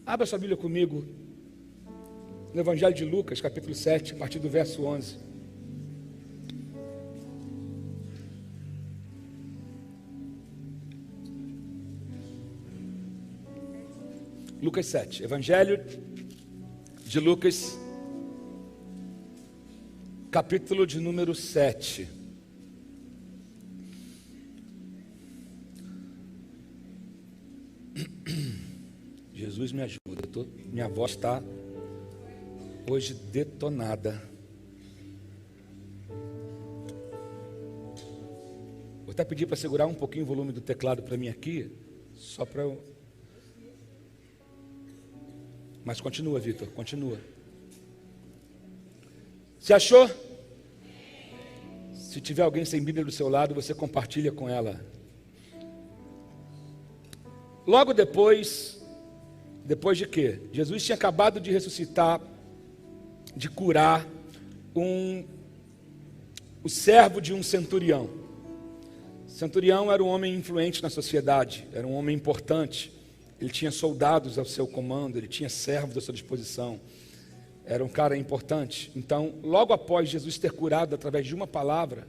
Abra sua Bíblia comigo no Evangelho de Lucas, capítulo 7, a partir do verso 11. Lucas 7, Evangelho de Lucas, capítulo de número 7. Jesus me ajuda, minha voz está hoje detonada. Vou até pedir para segurar um pouquinho o volume do teclado para mim aqui, só para eu... Mas continua, Vitor, continua. Se achou? Se tiver alguém sem Bíblia do seu lado, você compartilha com ela. Logo depois de quê? Jesus tinha acabado de ressuscitar, de curar o servo de um centurião. Centurião era um homem influente na sociedade, era um homem importante. Ele tinha soldados ao seu comando, ele tinha servos à sua disposição. Era um cara importante. Então, logo após Jesus ter curado através de uma palavra,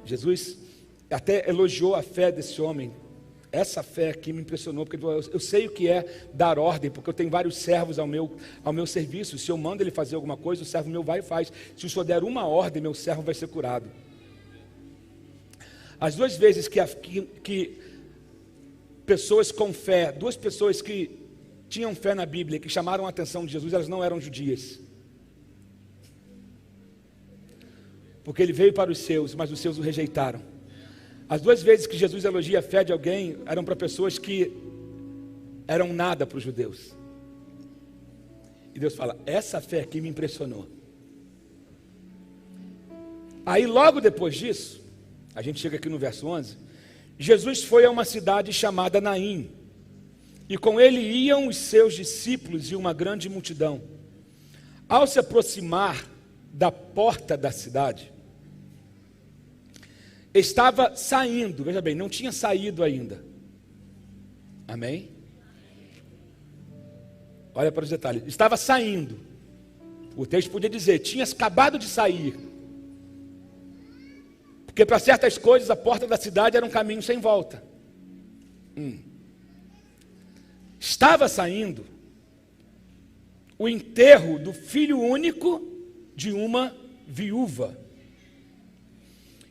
Jesus até elogiou a fé desse homem. Essa fé aqui me impressionou, porque ele falou, eu sei o que é dar ordem, porque eu tenho vários servos ao meu serviço. Se eu mando ele fazer alguma coisa, o servo meu vai e faz. Se o senhor der uma ordem, meu servo vai ser curado. As duas vezes que pessoas com fé, duas pessoas que tinham fé na Bíblia, que chamaram a atenção de Jesus, elas não eram judias. Porque ele veio para os seus, mas os seus o rejeitaram. As duas vezes que Jesus elogia a fé de alguém, eram para pessoas que eram nada para os judeus. E Deus fala, essa fé aqui me impressionou. Aí logo depois disso, a gente chega aqui no verso 11, Jesus foi a uma cidade chamada Naim, e com ele iam os seus discípulos e uma grande multidão. Ao se aproximar da porta da cidade, estava saindo, veja bem, não tinha saído ainda. Amém? Olha para os detalhes, estava saindo. O texto podia dizer, tinha acabado de sair. Porque para certas coisas a porta da cidade era um caminho sem volta. Estava saindo o enterro do filho único de uma viúva.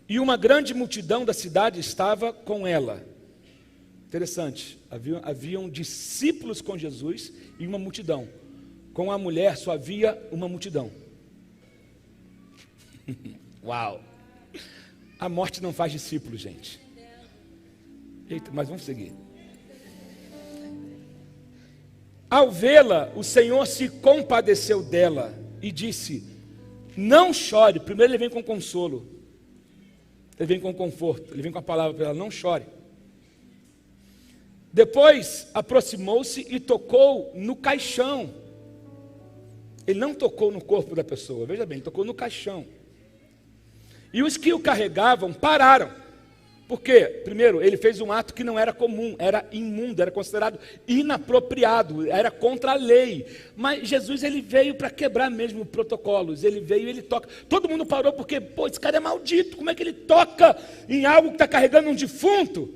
E uma grande multidão da cidade estava com ela. Interessante, haviam discípulos com Jesus e uma multidão. Com a mulher só havia uma multidão. Uau! A morte não faz discípulos, gente. Eita, mas vamos seguir. Ao vê-la, o Senhor se compadeceu dela e disse, não chore. Primeiro ele vem com consolo. Ele vem com conforto, ele vem com a palavra para ela, não chore. Depois aproximou-se e tocou no caixão. Ele não tocou no corpo da pessoa, veja bem, ele tocou no caixão. E os que o carregavam pararam. Por quê? Primeiro, ele fez um ato que não era comum, era imundo, era considerado inapropriado, era contra a lei. Mas Jesus, ele veio para quebrar mesmo protocolos, ele veio e ele toca. Todo mundo parou porque, esse cara é maldito, como é que ele toca em algo que está carregando um defunto?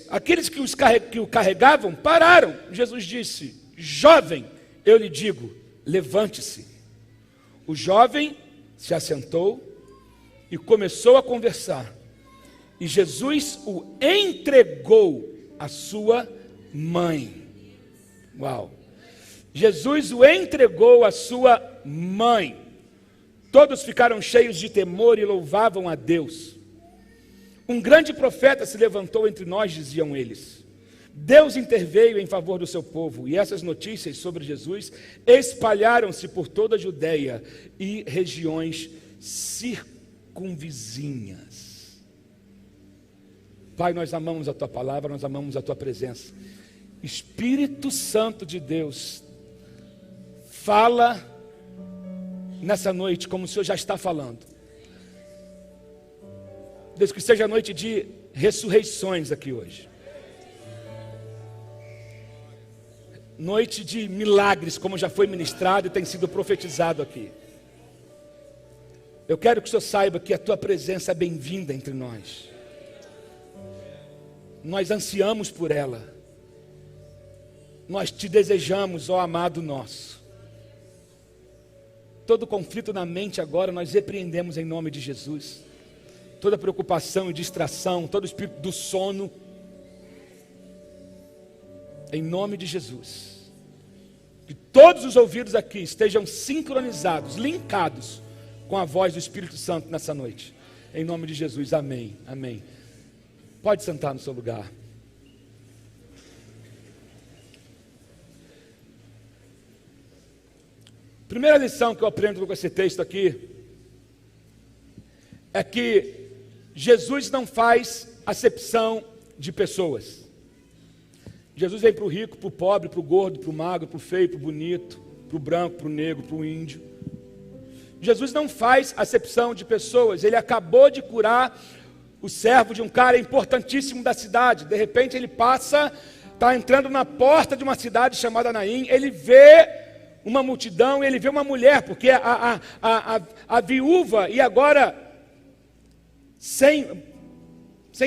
Aqueles que o carregavam, pararam. Jesus disse, jovem, eu lhe digo, levante-se. O jovem se assentou e começou a conversar. E Jesus o entregou à sua mãe. Uau! Jesus o entregou à sua mãe. Todos ficaram cheios de temor e louvavam a Deus. Um grande profeta se levantou entre nós, diziam eles. Deus interveio em favor do seu povo, e essas notícias sobre Jesus espalharam-se por toda a Judeia e regiões circunvizinhas. Pai, nós amamos a Tua palavra, nós amamos a Tua presença. Espírito Santo de Deus, fala nessa noite como o Senhor já está falando. Deus, que seja noite de ressurreições aqui hoje. noite de milagres, como já foi ministrado e tem sido profetizado aqui. Eu quero que o Senhor saiba que a tua presença é bem-vinda entre nós. Nós ansiamos por ela. Nós te desejamos, ó amado nosso. Todo conflito na mente agora nós repreendemos em nome de Jesus. Toda preocupação e distração, todo espírito do sono, em nome de Jesus. Que todos os ouvidos aqui estejam sincronizados, linkados com a voz do Espírito Santo nessa noite. Em nome de Jesus, amém, amém. Pode sentar no seu lugar. Primeira lição que eu aprendo com esse texto aqui é que Jesus não faz acepção de pessoas. Jesus vem para o rico, para o pobre, para o gordo, para o magro, para o feio, para o bonito, para o branco, para o negro, para o índio. Jesus não faz acepção de pessoas. Ele acabou de curar o servo de um cara importantíssimo da cidade. De repente ele passa, está entrando na porta de uma cidade chamada Naim. Ele vê uma multidão, ele vê uma mulher, porque a viúva, e agora sem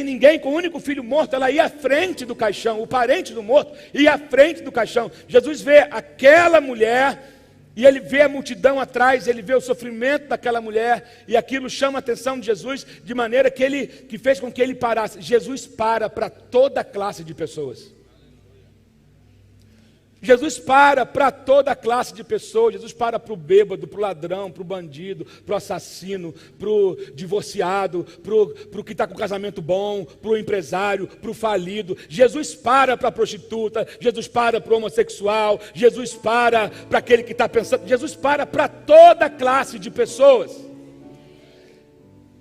ninguém, com o único filho morto, ela ia à frente do caixão, o parente do morto ia à frente do caixão. Jesus vê aquela mulher, e ele vê a multidão atrás, ele vê o sofrimento daquela mulher, e aquilo chama a atenção de Jesus, de maneira que fez com que ele parasse. Jesus para toda classe de pessoas. Jesus para toda classe de pessoas. Jesus para o para o ladrão, para o bandido, para o assassino, para o divorciado, para o que está com casamento bom, para o empresário, para o falido. Jesus para a prostituta, Jesus para o homossexual, Jesus para aquele que está pensando. Jesus para toda classe de pessoas.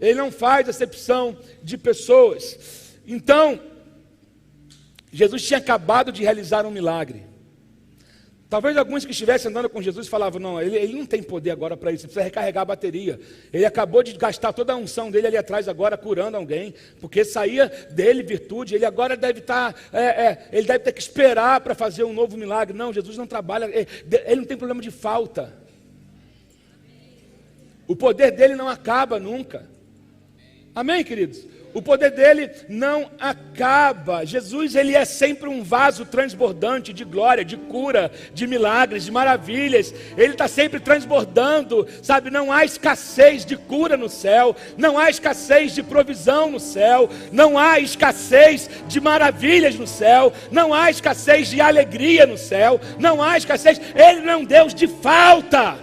Ele não faz acepção de pessoas. Então, Jesus tinha acabado de realizar um milagre. Talvez alguns que estivessem andando com Jesus falavam, não, ele não tem poder agora para isso, ele precisa recarregar a bateria. Ele acabou de gastar toda a unção dele ali atrás agora curando alguém, porque saía dele virtude, ele agora deve estar, ele deve ter que esperar para fazer um novo milagre. Não, Jesus não trabalha, ele não tem problema de falta. O poder dele não acaba nunca. Amém, queridos? O poder dele não acaba. Jesus, ele é sempre um vaso transbordante de glória, de cura, de milagres, de maravilhas. Ele está sempre transbordando, sabe? Não há escassez de cura no céu, não há escassez de provisão no céu, não há escassez de maravilhas no céu, não há escassez de alegria no céu, não há escassez. Ele não é um Deus de falta.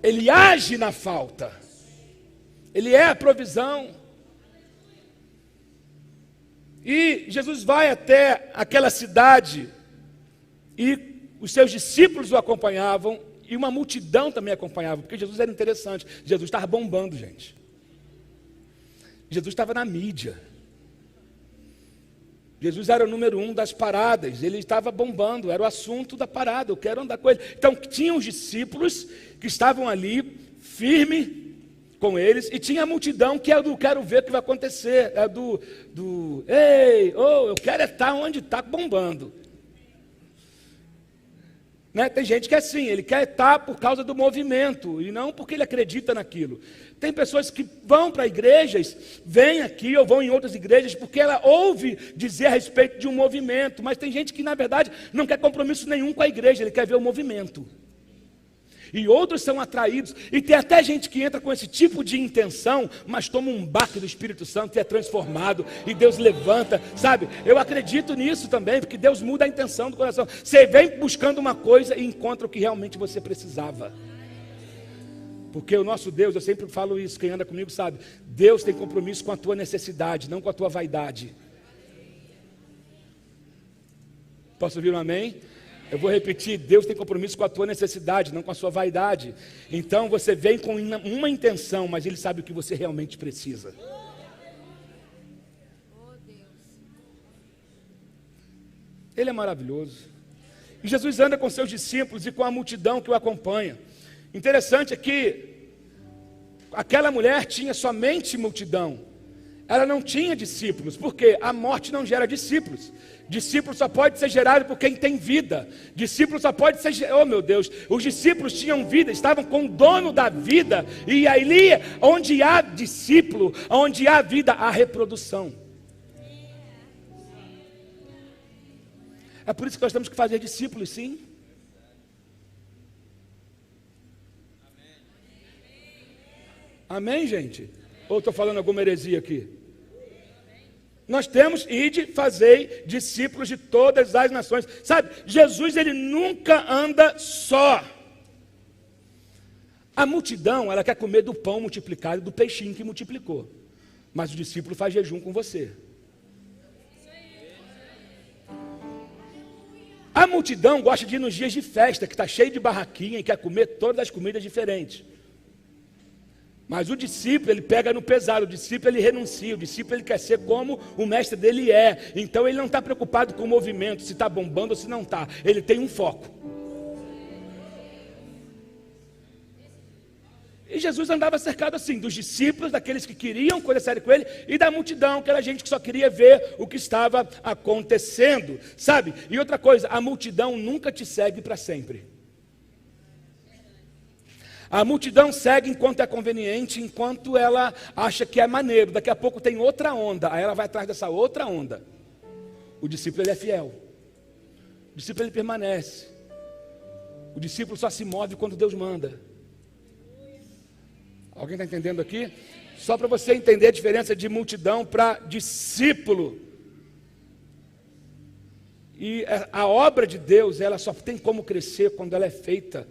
Ele age na falta. Ele é a provisão. E Jesus vai até aquela cidade, e os seus discípulos o acompanhavam, e uma multidão também acompanhava, porque Jesus era interessante. Jesus estava bombando, gente. Jesus estava na mídia. Jesus era o número 1 das paradas, ele estava bombando, era o assunto da parada, eu quero andar com ele. Então tinha os discípulos que estavam ali, firme com eles, e tinha a multidão que é do quero ver o que vai acontecer, é eu quero estar onde está bombando. Né? Tem gente que é assim, ele quer estar por causa do movimento, e não porque ele acredita naquilo. Tem pessoas que vão para igrejas, vêm aqui ou vão em outras igrejas, porque ela ouve dizer a respeito de um movimento, mas tem gente que na verdade não quer compromisso nenhum com a igreja, ele quer ver o movimento. E outros são atraídos, e tem até gente que entra com esse tipo de intenção, mas toma um baque do Espírito Santo e é transformado, e Deus levanta, sabe? Eu acredito nisso também, porque Deus muda a intenção do coração. Você vem buscando uma coisa e encontra o que realmente você precisava. Porque o nosso Deus, eu sempre falo isso, quem anda comigo sabe, Deus tem compromisso com a tua necessidade, não com a tua vaidade. Posso ouvir um amém? Eu vou repetir, Deus tem compromisso com a tua necessidade, não com a sua vaidade. Então você vem com uma intenção, mas Ele sabe o que você realmente precisa. Ele é maravilhoso. E Jesus anda com seus discípulos e com a multidão que o acompanha. Interessante é que aquela mulher tinha somente multidão. ela não tinha discípulos, porque a morte não gera discípulos. Discípulo só pode ser gerado por quem tem vida. Discípulo só pode ser, oh meu Deus, os discípulos tinham vida, estavam com o dono da vida, e ali, onde há discípulo, onde há vida, há reprodução. É por isso que nós temos que fazer discípulos, sim. Amém, gente? Ou estou falando alguma heresia aqui? Nós temos, ide, fazei discípulos de todas as nações. Sabe, Jesus, ele nunca anda só. A multidão, ela quer comer do pão multiplicado, do peixinho que multiplicou. Mas o discípulo faz jejum com você. A multidão gosta de ir nos dias de festa, que está cheio de barraquinha e quer comer todas as comidas diferentes. Mas o discípulo, ele pega no pesado, o discípulo, ele renuncia, o discípulo, ele quer ser como o mestre dele é. Então, ele não está preocupado com o movimento, se está bombando ou se não está. Ele tem um foco. E Jesus andava cercado assim, dos discípulos, daqueles que queriam coisa séria com ele, e da multidão, aquela gente que só queria ver o que estava acontecendo, sabe? E outra coisa, a multidão nunca te segue para sempre. A multidão segue enquanto é conveniente, enquanto ela acha que é maneiro. Daqui a pouco tem outra onda, aí ela vai atrás dessa outra onda. O discípulo, ele é fiel. O discípulo, ele permanece. O discípulo só se move quando Deus manda. Alguém está entendendo aqui? Só para você entender a diferença de multidão para discípulo. E a obra de Deus, ela só tem como crescer quando ela é feita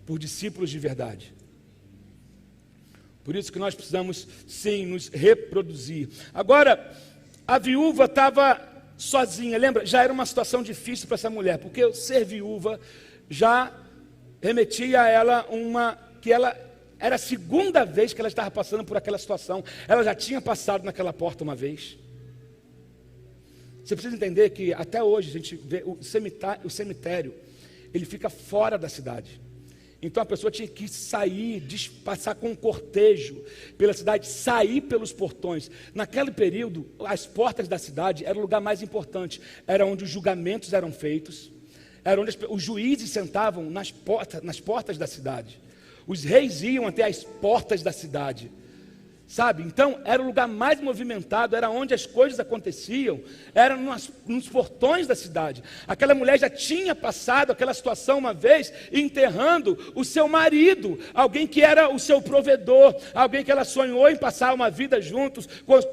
por discípulos de verdade. Por isso que nós precisamos, sim, nos reproduzir. Agora, a viúva estava sozinha, lembra? Já era uma situação difícil para essa mulher, porque ser viúva já remetia a ela que ela era a segunda vez que ela estava passando por aquela situação. Ela já tinha passado naquela porta uma vez. Você precisa entender que até hoje a gente vê o cemitério, ele fica fora da cidade. Então a pessoa tinha que sair, passar com um cortejo pela cidade, sair pelos portões. Naquele período, as portas da cidade eram o lugar mais importante. Era onde os julgamentos eram feitos. Era onde os juízes sentavam nas portas da cidade. Os reis iam até as portas da cidade. Sabe? Então, era o lugar mais movimentado, era onde as coisas aconteciam, era nos portões da cidade. Aquela mulher já tinha passado aquela situação uma vez, enterrando o seu marido, alguém que era o seu provedor, alguém que ela sonhou em passar uma vida juntos,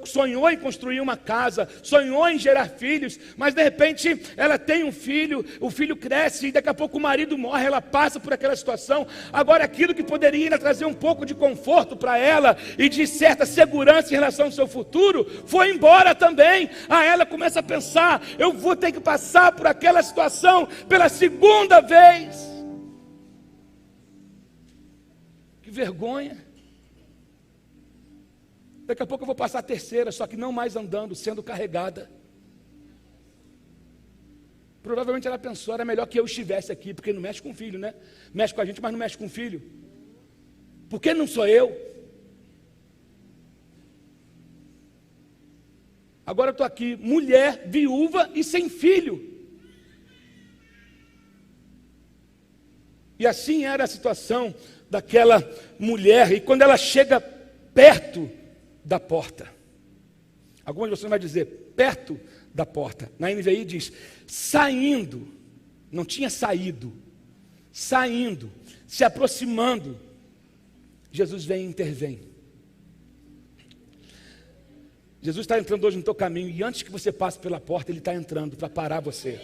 sonhou em construir uma casa, sonhou em gerar filhos, mas de repente ela tem um filho, o filho cresce e daqui a pouco o marido morre, ela passa por aquela situação. Agora aquilo que poderia ainda trazer um pouco de conforto para ela e de certa segurança em relação ao seu futuro, foi embora também. Aí ela começa a pensar, eu vou ter que passar por aquela situação pela segunda vez. Que vergonha. Daqui a pouco eu vou passar a terceira, só que não mais andando, sendo carregada. Provavelmente ela pensou, era melhor que eu estivesse aqui, porque não mexe com o filho, né? Mexe com a gente, mas não mexe com o filho. Por que não sou eu? Agora eu estou aqui, mulher, viúva e sem filho. E assim era a situação daquela mulher. E quando ela chega perto da porta, algumas pessoas vão dizer, perto da porta. Na NVI diz, saindo, não tinha saído, saindo, se aproximando, Jesus vem e intervém. Jesus está entrando hoje no teu caminho, e antes que você passe pela porta, Ele está entrando para parar você.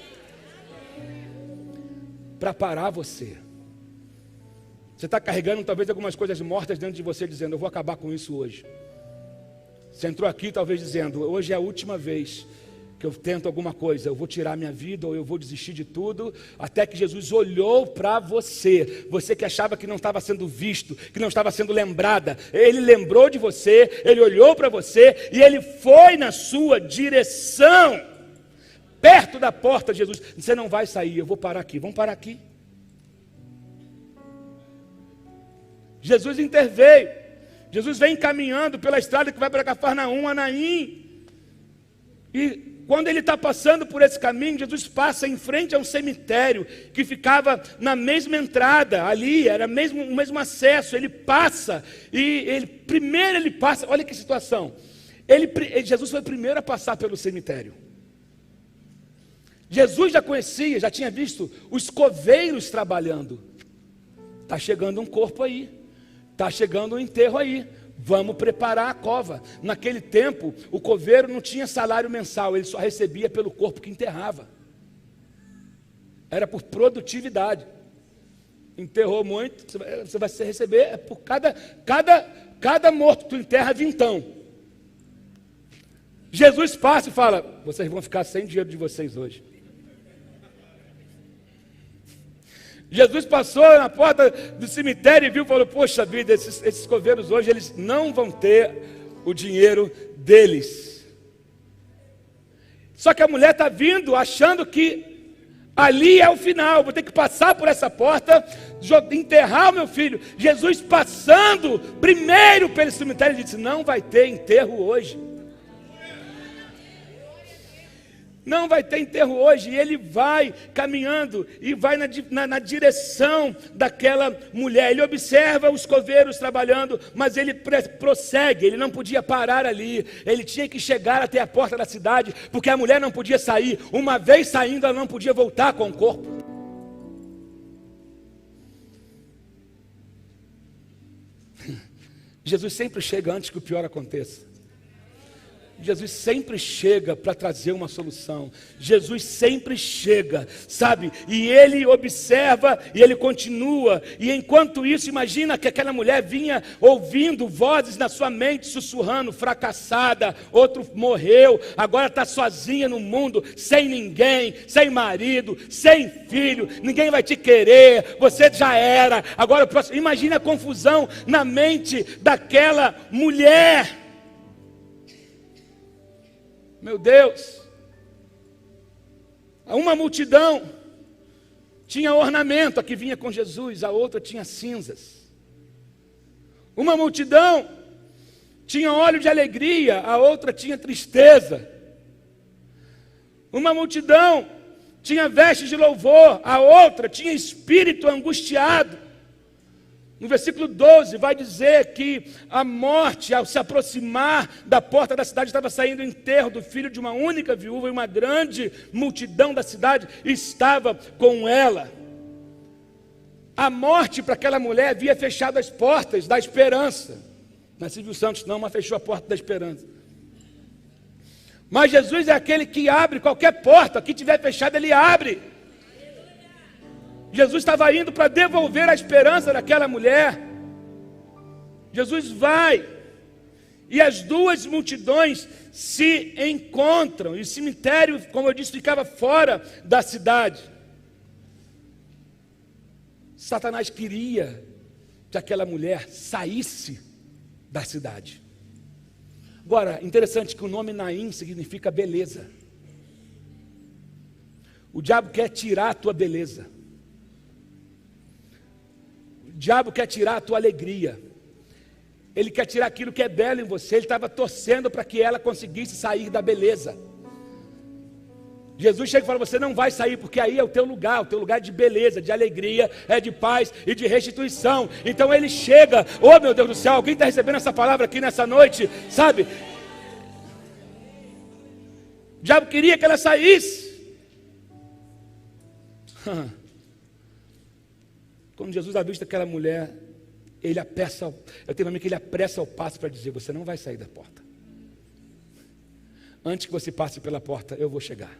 Para parar você. Você está carregando talvez algumas coisas mortas dentro de você, dizendo, eu vou acabar com isso hoje. Você entrou aqui talvez dizendo, hoje é a última vez que eu tento alguma coisa, eu vou tirar minha vida, ou eu vou desistir de tudo, até que Jesus olhou para você, você que achava que não estava sendo visto, que não estava sendo lembrada, Ele lembrou de você, Ele olhou para você, e Ele foi na sua direção, perto da porta de Jesus. Você não vai sair, eu vou parar aqui, vamos parar aqui. Jesus interveio, Jesus vem caminhando pela estrada que vai para Cafarnaum, Anaim. E quando ele está passando por esse caminho, Jesus passa em frente a um cemitério que ficava na mesma entrada, ali, era o mesmo acesso. Ele passa, e primeiro ele passa, olha que situação. Jesus foi o primeiro a passar pelo cemitério. Jesus já conhecia, já tinha visto os coveiros trabalhando. Está chegando um corpo aí, está chegando um enterro aí. Vamos preparar a cova. Naquele tempo, o coveiro não tinha salário mensal, ele só recebia pelo corpo que enterrava. Era por produtividade. Enterrou muito, você vai receber por cada morto que tu enterra, vintão. Jesus passa e fala: vocês vão ficar sem dinheiro de vocês hoje. Jesus passou na porta do cemitério e viu e falou: poxa vida, esses coveiros hoje, eles não vão ter o dinheiro deles. Só que a mulher está vindo achando que ali é o final, vou ter que passar por essa porta, enterrar o meu filho. Jesus passando primeiro pelo cemitério, disse: não vai ter enterro hoje. Não vai ter enterro hoje. E ele vai caminhando e vai na direção daquela mulher. Ele observa os coveiros trabalhando, mas ele prossegue. Ele não podia parar ali. Ele tinha que chegar até a porta da cidade, porque a mulher não podia sair. Uma vez saindo, ela não podia voltar com o corpo. Jesus sempre chega antes que o pior aconteça. Jesus sempre chega para trazer uma solução. Jesus sempre chega, sabe? E ele observa e ele continua. E enquanto isso, imagina que aquela mulher vinha ouvindo vozes na sua mente, sussurrando: fracassada, outro morreu, agora está sozinha no mundo, sem ninguém, sem marido, sem filho, ninguém vai te querer, você já era, agora imagina a confusão na mente daquela mulher. Meu Deus, uma multidão tinha ornamento, a que vinha com Jesus, a outra tinha cinzas. Uma multidão tinha óleo de alegria, a outra tinha tristeza. Uma multidão tinha vestes de louvor, a outra tinha espírito angustiado. No versículo 12 vai dizer que a morte, ao se aproximar da porta da cidade, estava saindo o enterro do filho de uma única viúva, e uma grande multidão da cidade estava com ela. A morte para aquela mulher havia fechado as portas da esperança. Não é Silvio Santos não, mas fechou a porta da esperança. Mas Jesus é aquele que abre qualquer porta, que tiver fechada ele abre. Jesus estava indo para devolver a esperança daquela mulher. Jesus vai, e as duas multidões se encontram, e o cemitério, como eu disse, ficava fora da cidade. Satanás queria que aquela mulher saísse da cidade. Agora, interessante que o nome Naim significa beleza. O diabo quer tirar a tua beleza. O diabo quer tirar a tua alegria. Ele quer tirar aquilo que é belo em você. Ele estava torcendo para que ela conseguisse sair da beleza. Jesus chega e fala: você não vai sair, porque aí é o teu lugar de beleza, de alegria, é de paz e de restituição. Então ele chega, oh meu Deus do céu, alguém está recebendo essa palavra aqui nessa noite, sabe? O diabo queria que ela saísse. Quando Jesus avista aquela mulher, ele apressa, eu tenho um amigo que ele apressa o passo para dizer: você não vai sair da porta. Antes que você passe pela porta, eu vou chegar.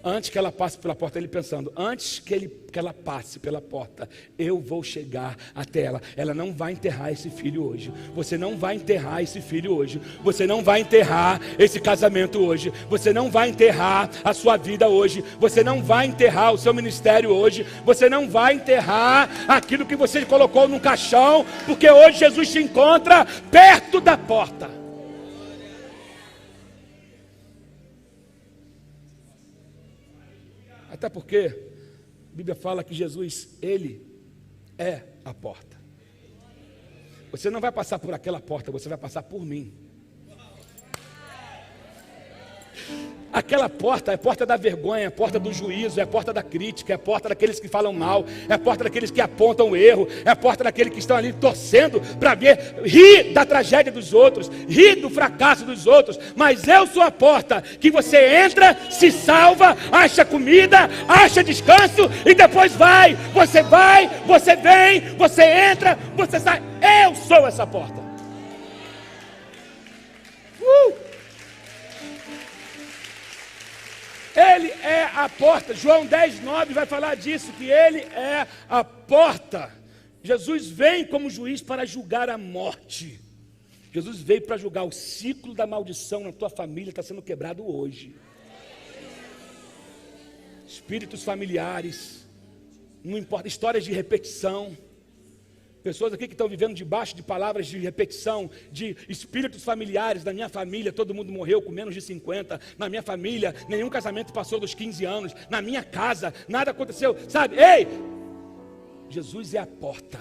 Antes que ela passe pela porta, ele pensando: antes que ela passe pela porta, eu vou chegar até ela. Ela não vai enterrar esse filho hoje. Você não vai enterrar esse filho hoje. Você não vai enterrar esse casamento hoje. Você não vai enterrar a sua vida hoje. Você não vai enterrar o seu ministério hoje. Você não vai enterrar aquilo que você colocou num caixão, porque hoje Jesus te encontra perto da porta. Até porque a Bíblia fala que Jesus, Ele é a porta. você não vai passar por aquela porta, você vai passar por mim. Aquela porta é a porta da vergonha, é a porta do juízo, é a porta da crítica, é a porta daqueles que falam mal, é a porta daqueles que apontam o erro, é a porta daqueles que estão ali torcendo para ver, rir da tragédia dos outros, rir do fracasso dos outros. Mas eu sou a porta que você entra, se salva, acha comida, acha descanso e depois vai, você vem, você entra, você sai. Eu sou essa porta. Ele é a porta. João 10:9 vai falar disso, que ele é a porta. Jesus vem como juiz para julgar a morte. Jesus veio para julgar o ciclo da maldição na tua família, está sendo quebrado hoje. Espíritos familiares, não importa, histórias de repetição. Pessoas aqui que estão vivendo debaixo de palavras de repetição, de espíritos familiares. Da minha família, todo mundo morreu com menos de 50. Na minha família, nenhum casamento passou dos 15 anos. Na minha casa, nada aconteceu. Sabe, ei, Jesus é a porta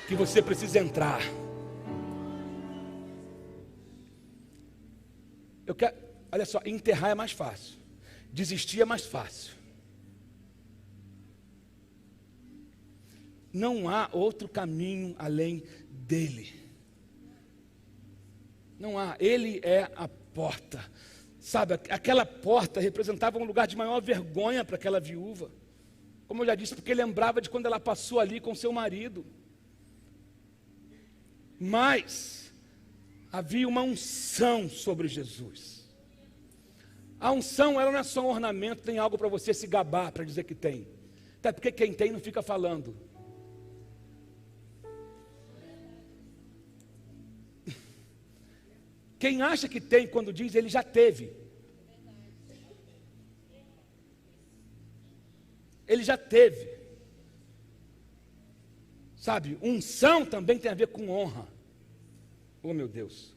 que você precisa entrar. Olha só, enterrar é mais fácil. Desistir é mais fácil. Não há outro caminho além dele. Não há. Ele é a porta. Sabe, aquela porta representava um lugar de maior vergonha para aquela viúva. Como eu já disse, porque lembrava de quando ela passou ali com seu marido. Mas havia uma unção sobre Jesus. A unção, ela não é só um ornamento, tem algo para você se gabar, para dizer que tem. Até porque quem tem não fica falando. Quem acha que tem, quando diz, ele já teve. Ele já teve. Sabe, unção também tem a ver com honra. Oh, meu Deus.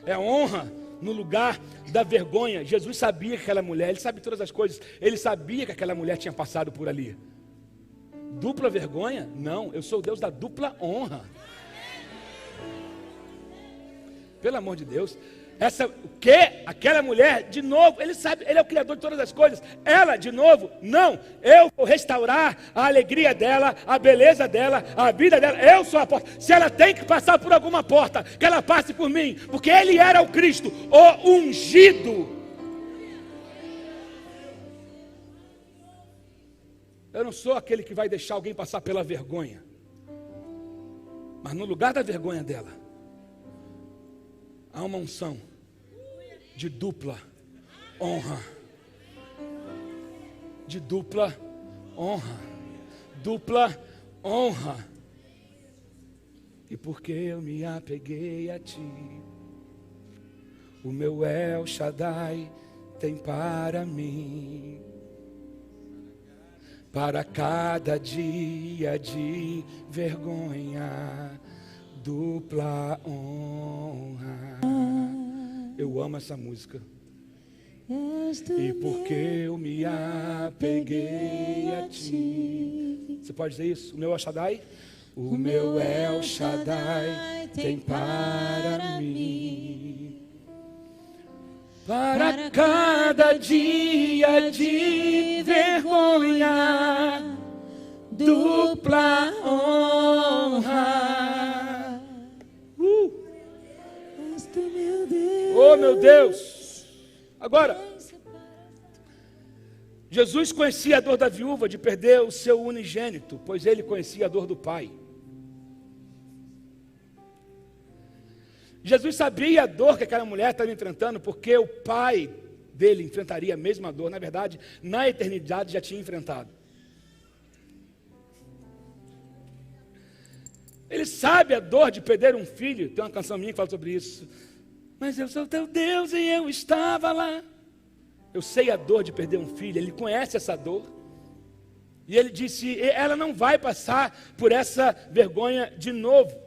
É honra no lugar da vergonha. Jesus sabia que aquela mulher, ele sabe todas as coisas. Ele sabia que aquela mulher tinha passado por ali. Dupla vergonha? Não, eu sou o Deus da dupla honra. Pelo amor de Deus. Aquela mulher, de novo, ele sabe, ele é o criador de todas as coisas. Ela, de novo, não. Eu vou restaurar a alegria dela, a beleza dela, a vida dela. Eu sou a porta. Se ela tem que passar por alguma porta, que ela passe por mim, porque ele era o Cristo, o ungido. Eu não sou aquele que vai deixar alguém passar pela vergonha. Mas no lugar da vergonha dela, há uma unção de dupla honra. De dupla honra. Dupla honra. E porque eu me apeguei a ti, o meu El Shaddai tem para mim, para cada dia de vergonha, dupla honra. Eu amo essa música. E porque eu me apeguei a ti. Você pode dizer isso? O meu El Shaddai? O meu El Shaddai tem para mim, para cada dia de vergonha, dupla honra. Oh, meu Deus! Agora, Jesus conhecia a dor da viúva de perder o seu unigênito, pois ele conhecia a dor do pai. Jesus sabia a dor que aquela mulher estava enfrentando, porque o pai dele enfrentaria a mesma dor. Na verdade, na eternidade já tinha enfrentado. Ele sabe a dor de perder um filho. Tem uma canção minha que fala sobre isso. Mas eu sou teu Deus e eu estava lá. Eu sei a dor de perder um filho. Ele conhece essa dor. E ele disse, ela não vai passar por essa vergonha de novo.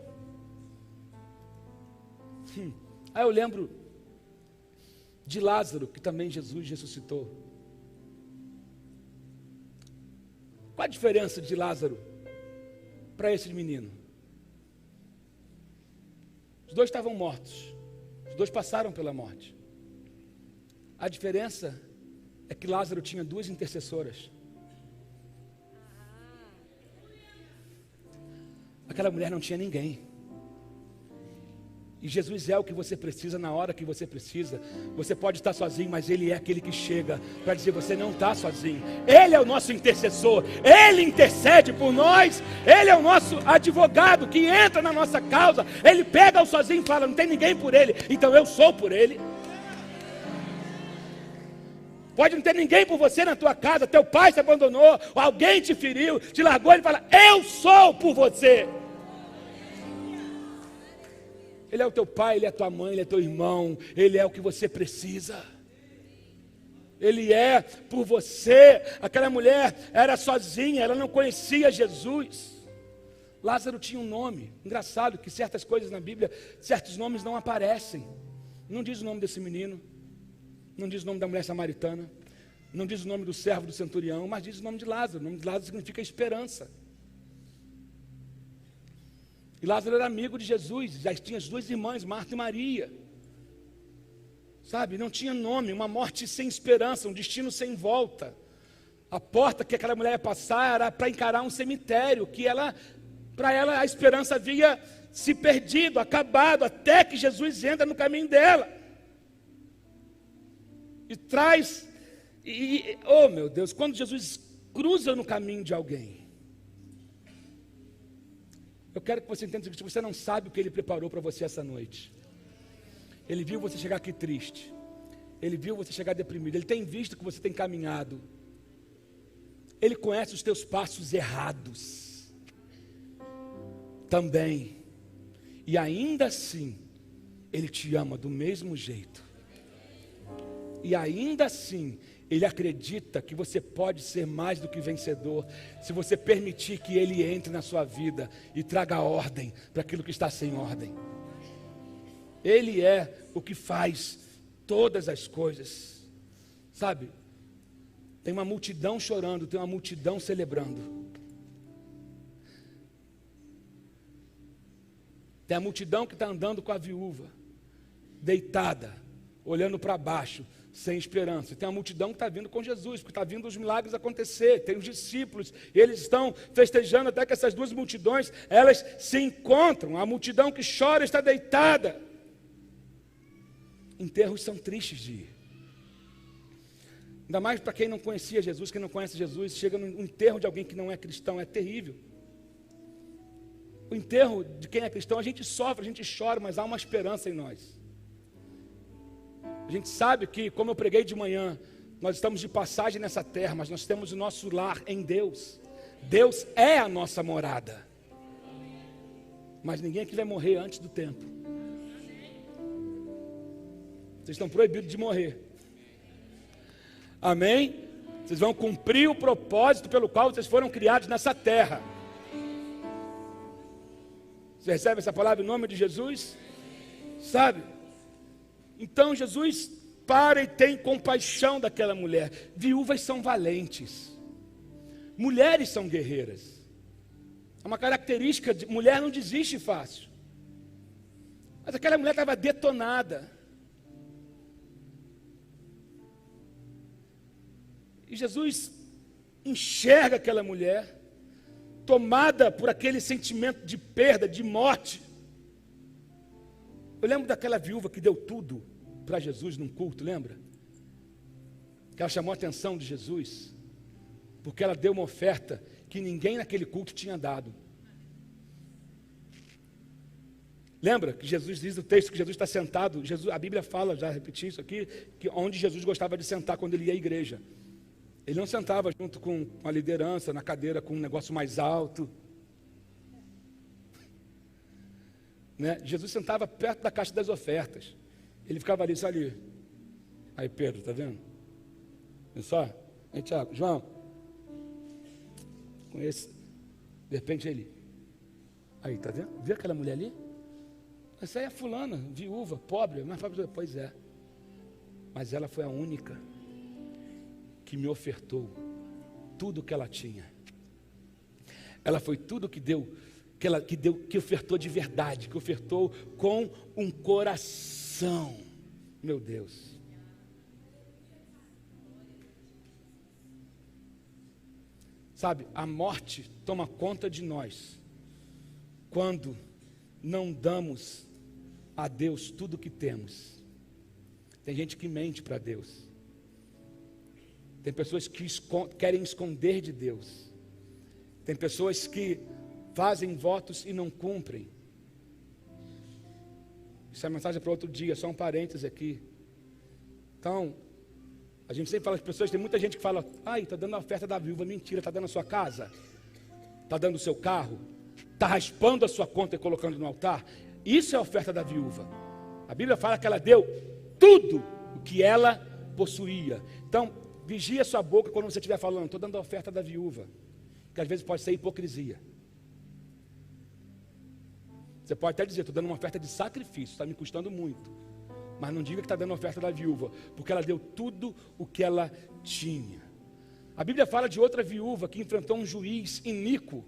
Aí eu lembro de Lázaro, que também Jesus ressuscitou. Qual a diferença de Lázaro para esse menino? dois estavam mortos. Os dois passaram pela morte. A diferença é que Lázaro tinha duas intercessoras. Aquela mulher não tinha ninguém. E Jesus é o que você precisa na hora que você precisa. Você pode estar sozinho, mas Ele é aquele que chega para dizer: você não está sozinho. Ele é o nosso intercessor, Ele intercede por nós. Ele é o nosso advogado que entra na nossa causa. Ele pega o sozinho e fala: não tem ninguém por ele, então eu sou por ele. Pode não ter ninguém por você na tua casa, teu pai te abandonou, alguém te feriu, te largou, ele fala: eu sou por você. Ele é o teu pai, Ele é a tua mãe, Ele é teu irmão, Ele é o que você precisa. Ele é por você. Aquela mulher era sozinha, ela não conhecia Jesus. Lázaro tinha um nome. Engraçado que certas coisas na Bíblia, certos nomes não aparecem. Não diz o nome desse menino, não diz o nome da mulher samaritana, não diz o nome do servo do centurião, mas diz o nome de Lázaro. O nome de Lázaro significa esperança. E Lázaro era amigo de Jesus, já tinha as duas irmãs, Marta e Maria. Sabe, não tinha nome, uma morte sem esperança, um destino sem volta. A porta que aquela mulher ia passar era para encarar um cemitério, que para ela a esperança havia se perdido, acabado, até que Jesus entra no caminho dela. E traz, oh meu Deus, quando Jesus cruza no caminho de alguém, eu quero que você entenda que você não sabe o que Ele preparou para você essa noite. Ele viu você chegar aqui triste. Ele viu você chegar deprimido. Ele tem visto que você tem caminhado. Ele conhece os teus passos errados. Também. E ainda assim, Ele te ama do mesmo jeito. E ainda assim, Ele acredita que você pode ser mais do que vencedor, se você permitir que Ele entre na sua vida e traga ordem para aquilo que está sem ordem. Ele é o que faz todas as coisas. Sabe, tem uma multidão chorando, tem uma multidão celebrando. Tem a multidão que está andando com a viúva, deitada, olhando para baixo, sem esperança. Tem uma multidão que está vindo com Jesus, porque está vindo os milagres acontecer. Tem os discípulos, e eles estão festejando até que essas duas multidões, elas se encontram. A multidão que chora está deitada. Enterros são tristes de ir. Ainda mais para quem não conhecia Jesus, quem não conhece Jesus, chega no enterro de alguém que não é cristão, é terrível. O enterro de quem é cristão, a gente sofre, a gente chora, mas há uma esperança em nós. A gente sabe que, como eu preguei de manhã, nós estamos de passagem nessa terra, mas nós temos o nosso lar em Deus. Deus é a nossa morada. Mas ninguém aqui vai morrer antes do tempo. Vocês estão proibidos de morrer. Amém? Vocês vão cumprir o propósito pelo qual vocês foram criados nessa terra. Você recebe essa palavra em nome de Jesus? Sabe? Então Jesus para e tem compaixão daquela mulher. Viúvas são valentes. Mulheres são guerreiras. É uma característica de mulher, não desiste fácil. Mas aquela mulher estava detonada. E Jesus enxerga aquela mulher, tomada por aquele sentimento de perda, de morte. Eu lembro daquela viúva que deu tudo para Jesus num culto, lembra? Que ela chamou a atenção de Jesus, porque ela deu uma oferta que ninguém naquele culto tinha dado. Lembra que Jesus diz no texto que Jesus está sentado, a Bíblia fala, já repeti isso aqui, que onde Jesus gostava de sentar quando ele ia à igreja. Ele não sentava junto com a liderança, na cadeira com um negócio mais alto. Né? Jesus sentava perto da caixa das ofertas. Ele ficava ali, só ali. Aí Pedro, está vendo? Olha só. Aí Tiago, João. Com esse. De repente ele. Aí, está vendo? Viu aquela mulher ali? Essa aí é fulana, viúva, pobre. Mas pois é. Mas ela foi a única que me ofertou tudo que ela tinha. Ela foi tudo que que ofertou de verdade, que ofertou com um coração. Meu Deus. Sabe, a morte toma conta de nós quando não damos a Deus tudo o que temos. Tem gente que mente para Deus. Tem pessoas que querem esconder de Deus. Tem pessoas que fazem votos e não cumprem. Isso é mensagem para outro dia, só um parênteses aqui. Então, a gente sempre fala para as pessoas, tem muita gente que fala, está dando a oferta da viúva. Mentira, está dando a sua casa, está dando o seu carro, está raspando a sua conta e colocando no altar. Isso é a oferta da viúva. A Bíblia fala que ela deu tudo o que ela possuía. Então, vigia a sua boca quando você estiver falando, estou dando a oferta da viúva, que às vezes pode ser hipocrisia. Você pode até dizer, estou dando uma oferta de sacrifício, está me custando muito. Mas não diga que está dando a oferta da viúva, porque ela deu tudo o que ela tinha. A Bíblia fala de outra viúva que enfrentou um juiz iníquo.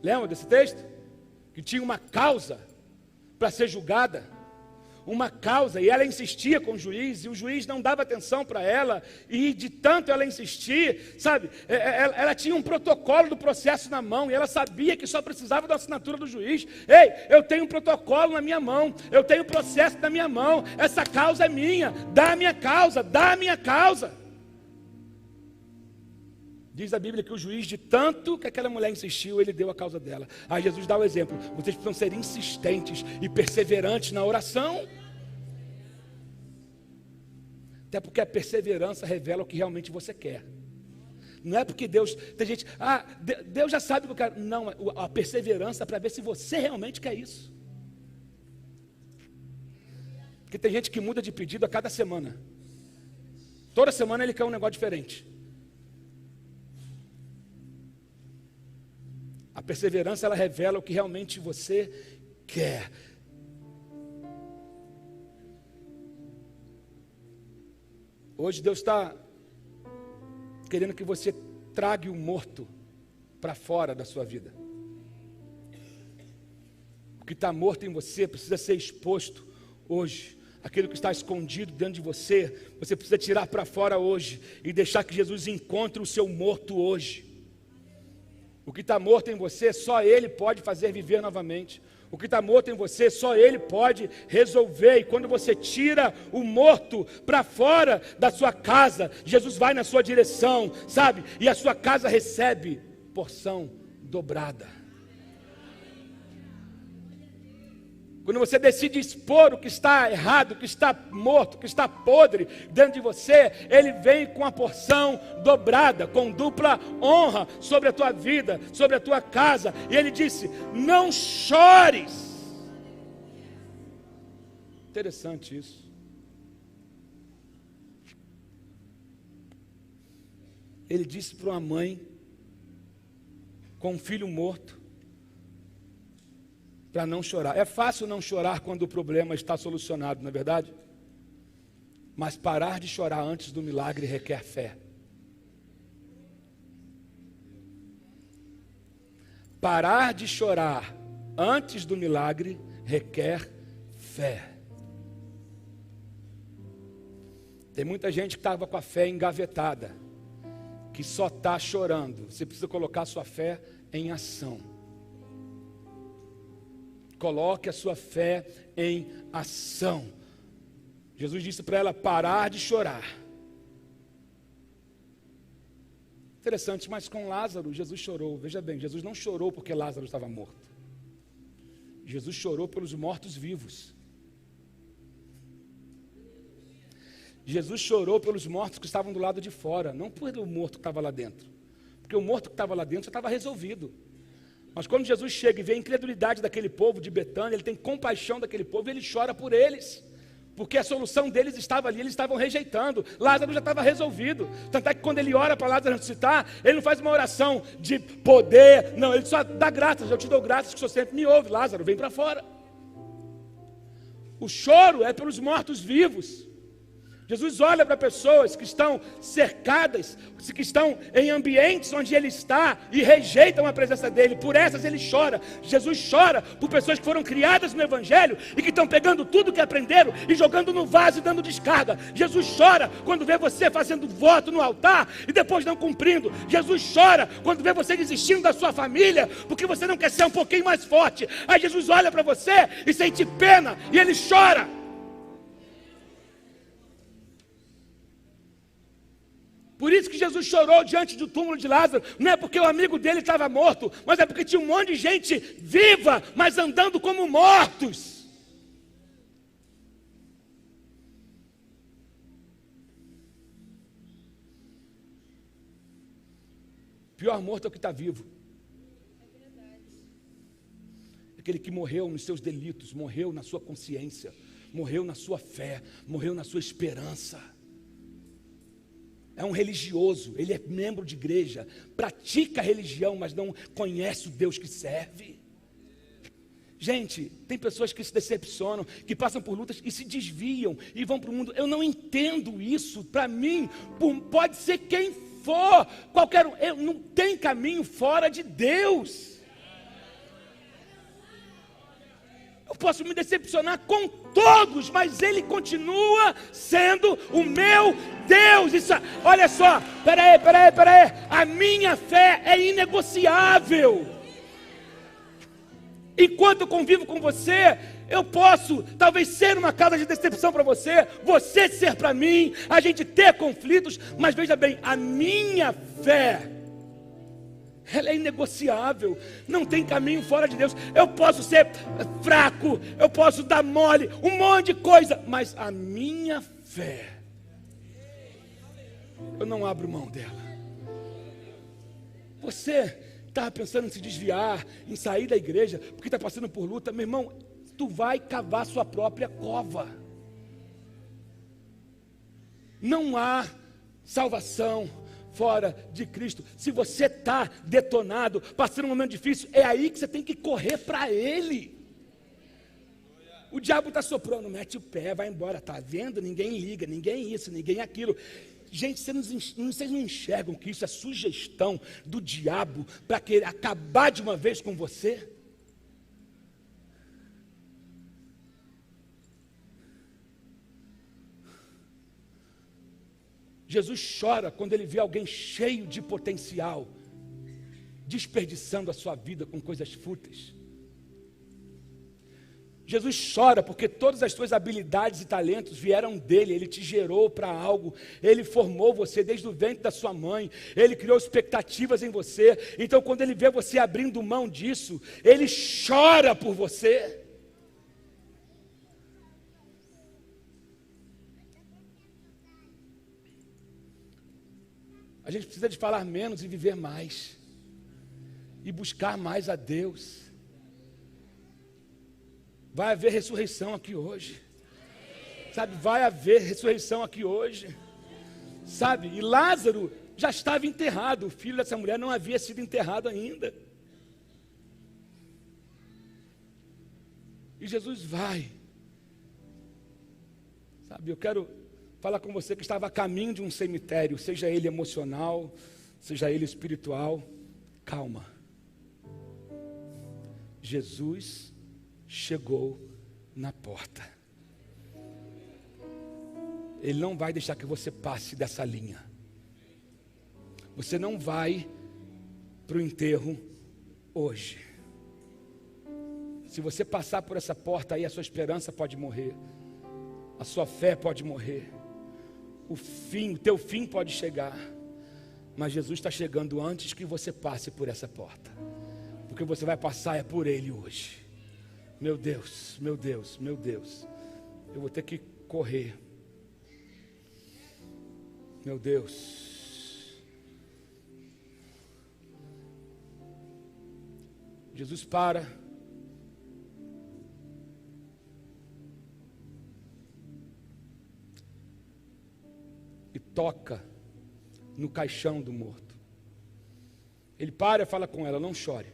Lembra desse texto? Que tinha uma causa para ser julgada. Uma causa, e ela insistia com o juiz, e o juiz não dava atenção para ela, e de tanto ela insistir, sabe, ela tinha um protocolo do processo na mão, e ela sabia que só precisava da assinatura do juiz. Ei, eu tenho um protocolo na minha mão, eu tenho um processo na minha mão, essa causa é minha, dá a minha causa, dá a minha causa. Diz a Bíblia que o juiz, de tanto que aquela mulher insistiu, ele deu a causa dela. Aí Jesus dá o exemplo, vocês precisam ser insistentes e perseverantes na oração. Até porque a perseverança revela o que realmente você quer. Não é porque Deus, tem gente, Deus já sabe o que eu quero. Não, a perseverança é para ver se você realmente quer isso. Porque tem gente que muda de pedido a cada semana. Toda semana ele quer um negócio diferente. A perseverança, ela revela o que realmente você quer. Hoje Deus está querendo que você trague o morto para fora da sua vida. O que está morto em você precisa ser exposto hoje. Aquilo que está escondido dentro de você, você precisa tirar para fora hoje e deixar que Jesus encontre o seu morto hoje. O que está morto em você, só Ele pode fazer viver novamente. O que está morto em você, só Ele pode resolver. E quando você tira o morto para fora da sua casa, Jesus vai na sua direção, sabe? E a sua casa recebe porção dobrada. Quando você decide expor o que está errado, o que está morto, o que está podre dentro de você, Ele vem com a porção dobrada, com dupla honra sobre a tua vida, sobre a tua casa. E Ele disse, não chores. Interessante isso. Ele disse para uma mãe com um filho morto, para não chorar. É fácil não chorar quando o problema está solucionado, não é verdade? Mas parar de chorar antes do milagre requer fé. Parar de chorar antes do milagre requer fé. Tem muita gente que estava com a fé engavetada, que só está chorando. Você precisa colocar sua fé em ação. Coloque a sua fé em ação. Jesus disse para ela parar de chorar. Interessante, mas com Lázaro, Jesus chorou. Veja bem, Jesus não chorou porque Lázaro estava morto. Jesus chorou pelos mortos-vivos. Jesus chorou pelos mortos que estavam do lado de fora, não pelo morto que estava lá dentro. Porque o morto que estava lá dentro já estava resolvido. Mas quando Jesus chega e vê a incredulidade daquele povo de Betânia, Ele tem compaixão daquele povo e Ele chora por eles. Porque a solução deles estava ali, eles estavam rejeitando. Lázaro já estava resolvido. Tanto é que quando Ele ora para Lázaro ressuscitar, Ele não faz uma oração de poder, não, Ele só dá graças. Eu te dou graças que o Senhor sempre me ouve. Lázaro, vem para fora. O choro é pelos mortos-vivos. Jesus olha para pessoas que estão cercadas, que estão em ambientes onde Ele está e rejeitam a presença dEle. Por essas Ele chora. Jesus chora por pessoas que foram criadas no Evangelho e que estão pegando tudo que aprenderam e jogando no vaso e dando descarga. Jesus chora quando vê você fazendo voto no altar e depois não cumprindo. Jesus chora quando vê você desistindo da sua família porque você não quer ser um pouquinho mais forte. Aí Jesus olha para você e sente pena e Ele chora. Por isso que Jesus chorou diante do túmulo de Lázaro. Não é porque o amigo dele estava morto, mas é porque tinha um monte de gente viva, mas andando como mortos. Pior morto é o que está vivo. Aquele que morreu nos seus delitos, morreu na sua consciência, morreu na sua fé, morreu na sua esperança. É um religioso, ele é membro de igreja, pratica a religião, mas não conhece o Deus que serve. Gente, tem pessoas que se decepcionam, que passam por lutas e se desviam e vão para o mundo. Eu não entendo isso. Para mim, pode ser quem for, qualquer um, não tem caminho fora de Deus. Eu posso me decepcionar com todos, mas Ele continua sendo o meu Deus. Isso, olha só, peraí. A minha fé é inegociável. Enquanto eu convivo com você, eu posso talvez ser uma causa de decepção para você, você ser para mim, a gente ter conflitos, mas veja bem, a minha fé, ela é inegociável, não tem caminho fora de Deus. Eu posso ser fraco, eu posso dar mole, um monte de coisa, mas a minha fé, eu não abro mão dela. Você estava pensando em se desviar, em sair da igreja, porque está passando por luta, meu irmão, tu vai cavar sua própria cova. Não há salvação fora de Cristo. Se você está detonado, passando um momento difícil, é aí que você tem que correr para Ele. O diabo está soprando, mete o pé, vai embora, está vendo? Ninguém liga, ninguém isso, ninguém aquilo. Gente, vocês não enxergam que isso é sugestão do diabo para querer acabar de uma vez com você? Jesus chora quando Ele vê alguém cheio de potencial, desperdiçando a sua vida com coisas fúteis. Jesus chora porque todas as suas habilidades e talentos vieram dEle, Ele te gerou para algo, Ele formou você desde o ventre da sua mãe, Ele criou expectativas em você, então quando Ele vê você abrindo mão disso, Ele chora por você. A gente precisa de falar menos e viver mais, e buscar mais a Deus. Vai haver ressurreição aqui hoje, sabe, vai haver ressurreição aqui hoje, sabe, e Lázaro já estava enterrado, o filho dessa mulher não havia sido enterrado ainda, e Jesus vai, sabe, eu quero falar com você que estava a caminho de um cemitério, seja ele emocional, seja ele espiritual, calma, Jesus chegou na porta. Ele não vai deixar que você passe dessa linha. Você não vai para o enterro hoje. Se você passar por essa porta aí, a sua esperança pode morrer, a sua fé pode morrer, o teu fim pode chegar, mas Jesus está chegando antes que você passe por essa porta, porque você vai passar por Ele hoje. Meu Deus, meu Deus, meu Deus, eu vou ter que correr. Meu Deus. Jesus para. E toca no caixão do morto. Ele para e fala com ela, não chore.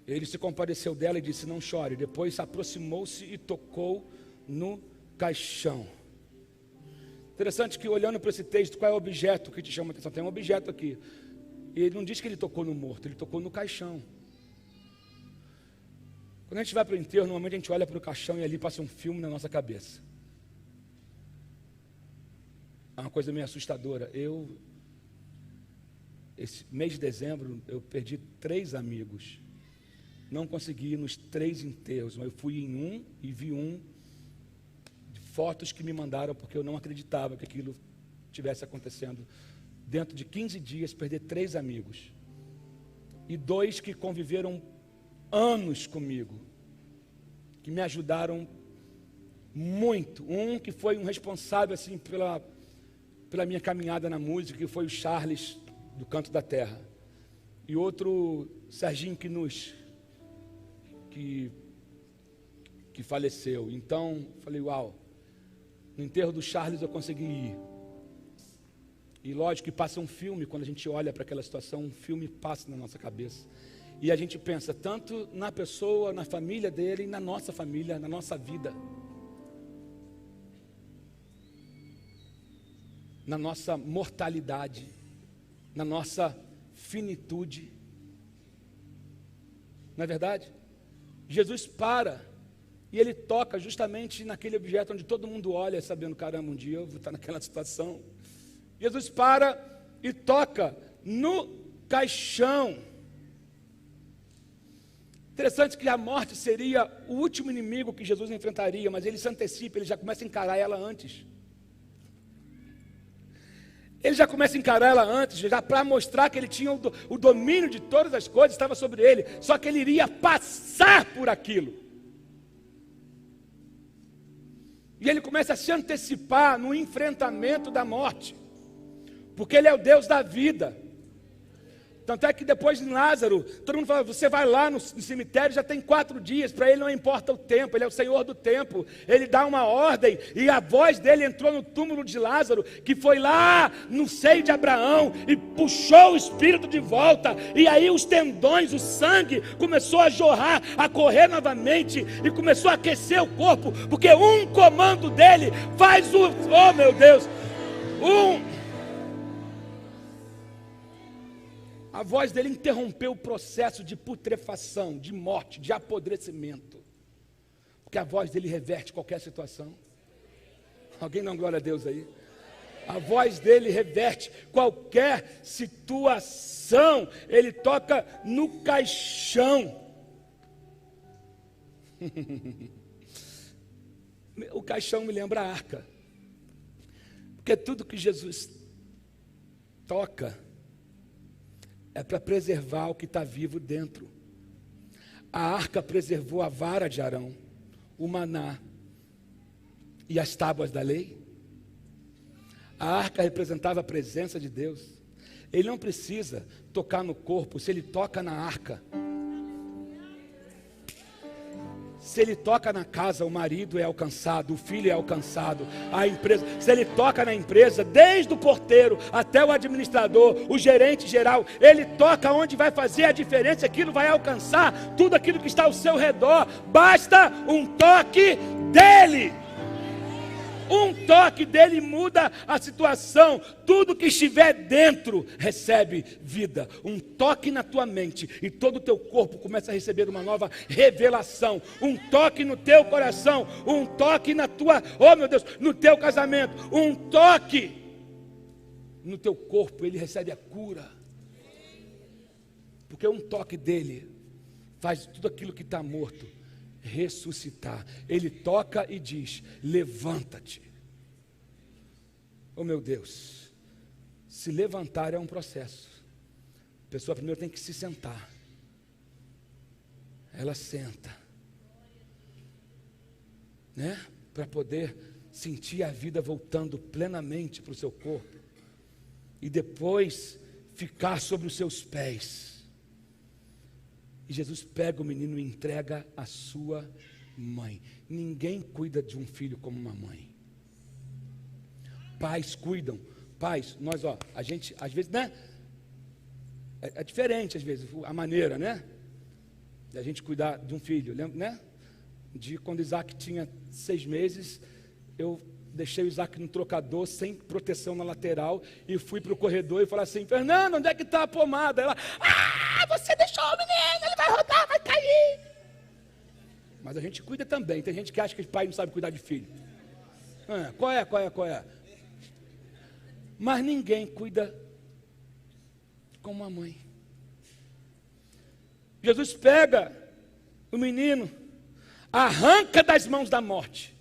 Ele se compadeceu dela e disse, não chore. Depois aproximou-se e tocou no caixão. Interessante que, olhando para esse texto, qual é o objeto que te chama a atenção? Tem um objeto aqui. E ele não diz que ele tocou no morto, ele tocou no caixão. Quando a gente vai para o enterro, normalmente a gente olha para o caixão e ali passa um filme na nossa cabeça. É uma coisa meio assustadora. Esse mês de dezembro, eu perdi 3 amigos. Não consegui ir nos 3 enterros, mas eu fui em um e vi de fotos que me mandaram, porque eu não acreditava que aquilo estivesse acontecendo. Dentro de 15 dias, perder 3 amigos. E 2 que conviveram anos comigo, que me ajudaram muito. Um que foi um responsável assim, pela minha caminhada na música, que foi o Charles, do Canto da Terra. E outro, Serginho Quinus, que faleceu. Então, falei, uau, no enterro do Charles eu consegui ir. E lógico que passa um filme, quando a gente olha para aquela situação, um filme passa na nossa cabeça. E a gente pensa tanto na pessoa, na família dele, e na nossa família, na nossa vida. Na nossa mortalidade, na nossa finitude. Não é verdade? Jesus para e ele toca justamente naquele objeto onde todo mundo olha, sabendo, caramba, um dia eu vou estar naquela situação. Jesus para e toca no caixão. Interessante que a morte seria o último inimigo que Jesus enfrentaria, mas ele se antecipa, ele já começa a encarar ela antes. Ele já começa a encarar ela antes, já para mostrar que ele tinha o domínio de todas as coisas, estava sobre ele, só que ele iria passar por aquilo. E ele começa a se antecipar no enfrentamento da morte, porque ele é o Deus da vida. Tanto é que depois de Lázaro, todo mundo fala, você vai lá no cemitério, já tem 4 dias, para ele não importa o tempo, ele é o Senhor do tempo, ele dá uma ordem, e a voz dele entrou no túmulo de Lázaro, que foi lá no seio de Abraão, e puxou o espírito de volta, e aí os tendões, o sangue, começou a jorrar, a correr novamente, e começou a aquecer o corpo, porque um comando dele faz oh meu Deus, a voz dele interrompeu o processo de putrefação, de morte, de apodrecimento. Porque a voz dele reverte qualquer situação. Alguém dá glória a Deus aí? A voz dele reverte qualquer situação. Ele toca no caixão. O caixão me lembra a arca. Porque tudo que Jesus toca é para preservar o que está vivo dentro. A arca preservou a vara de Arão, o maná e as tábuas da lei. A arca representava a presença de Deus. Ele não precisa tocar no corpo, se ele toca na arca. Se ele toca na casa, o marido é alcançado, o filho é alcançado, a empresa. Se ele toca na empresa, desde o porteiro até o administrador, o gerente geral, ele toca onde vai fazer a diferença, aquilo vai alcançar tudo aquilo que está ao seu redor. Basta um toque dele. Um toque dele muda a situação. Tudo que estiver dentro recebe vida. Um toque na tua mente e todo o teu corpo começa a receber uma nova revelação. Um toque no teu coração, um toque na tua, oh meu Deus, no teu casamento, um toque no teu corpo, ele recebe a cura. Porque um toque dele faz tudo aquilo que está morto ressuscitar. Ele toca e diz, levanta-te. Oh meu Deus, se levantar é um processo. A pessoa primeiro tem que se sentar. Ela senta, né? Para poder sentir a vida voltando plenamente para o seu corpo. E depois ficar sobre os seus pés. E Jesus pega o menino e entrega a sua mãe. Ninguém cuida de um filho como uma mãe. Pais cuidam. Pais, nós, a gente, às vezes, né? É diferente, às vezes, a maneira, né? Da gente cuidar de um filho. Lembra, né? De quando Isaac tinha 6 meses, eu deixei o Isaac no trocador, sem proteção na lateral, e fui para o corredor e falei assim: Fernando, onde é que está a pomada? Ela: você deixou o menino, ele vai rodar, vai cair. Mas a gente cuida também. Tem gente que acha que o pai não sabe cuidar de filho. Qual é? Mas ninguém cuida como a mãe. Jesus pega o menino, arranca das mãos da morte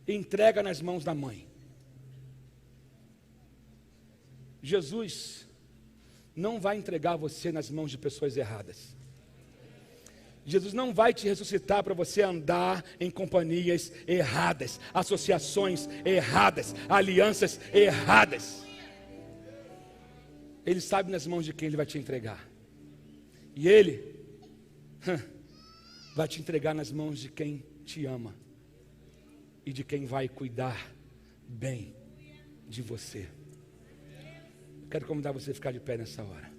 e entrega nas mãos da mãe. Jesus não vai entregar você nas mãos de pessoas erradas. Jesus não vai te ressuscitar para você andar em companhias erradas, associações erradas, alianças erradas. Ele sabe nas mãos de quem Ele vai te entregar. E Ele vai te entregar nas mãos de quem te ama e de quem vai cuidar bem de você. Quero convidar você a ficar de pé nessa hora.